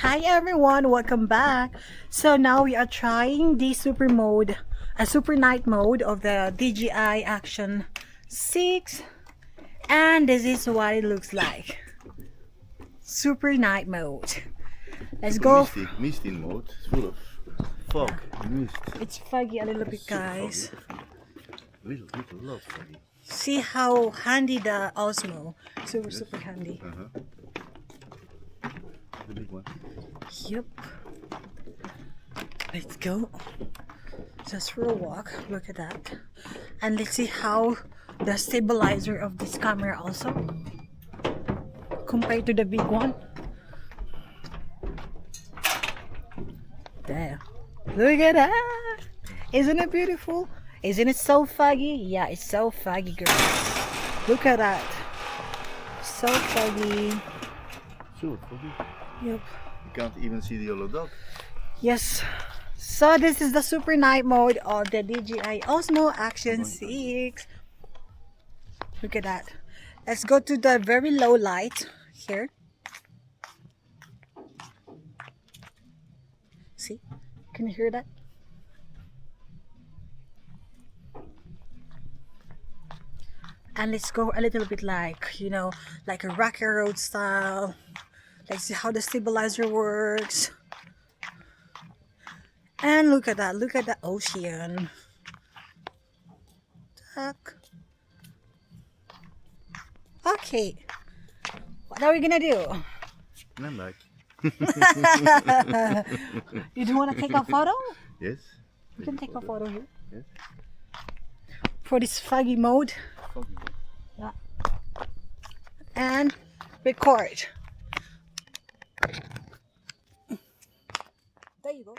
Hi everyone, welcome back. So now we are trying the super night mode of the DJI Action 6, and this is what it looks like. Super night mode. Let's go. Misty mode. It's full of fog, mist. It's foggy a little bit, guys. Little lot foggy. See how handy the Osmo. Super handy. The big one. Yep. Let's go. Just for a walk. Look at that. And let's see how the stabilizer of this camera also compared to the big one. There. Look at that. Isn't it beautiful? Isn't it so foggy? Yeah, it's so foggy, girls. Look at that. So foggy. So foggy. Yep. You can't even see the yellow dot. Yes. So this is the super night mode of the DJI Osmo Action 6. Look at that. Let's go to the very low light here. See? Can you hear that? And let's go a little bit like, you know, like a rocky road style. Let's see how the stabilizer works. And look at that. Look at the ocean. Tuck. Okay. What are we gonna do? And I'm back. You do want to take a photo? Yes. You can take a photo here. Yes. For this foggy mode. Foggy. Yeah. And record. There you go.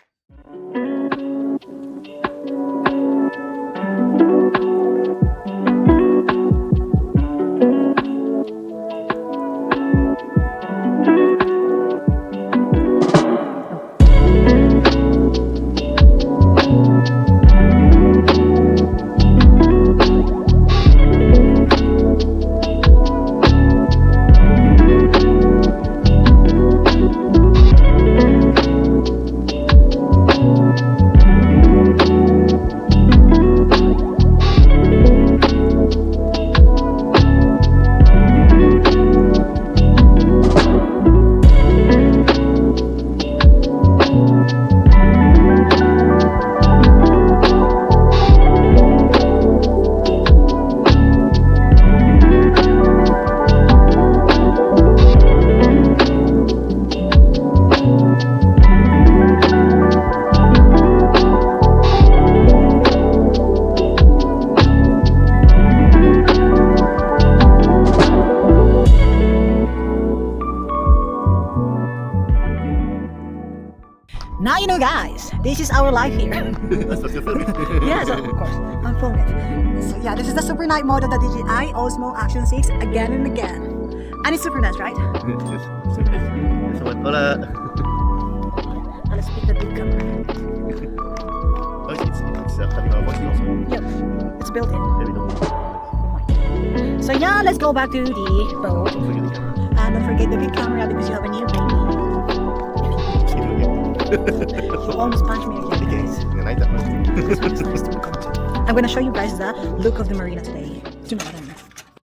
Now you know, guys, this is our life here. That's what you're filming. Yes, of course, I'm filming it. So yeah, this is the super night mode of the DJI Osmo Action 6 again and again. And it's super nice, right? Yes. Super nice. So what? Hola. And let's pick the big camera. Oh, it's having our voices also. Yep, it's built in. There we go. So yeah, let's go back to the boat. Don't forget the camera. And don't forget the big camera because you have a new baby. You almost punched me again, guys. In the night that much. This one is nice to record. I'm gonna show you guys the look of the marina today. Do you know what I mean?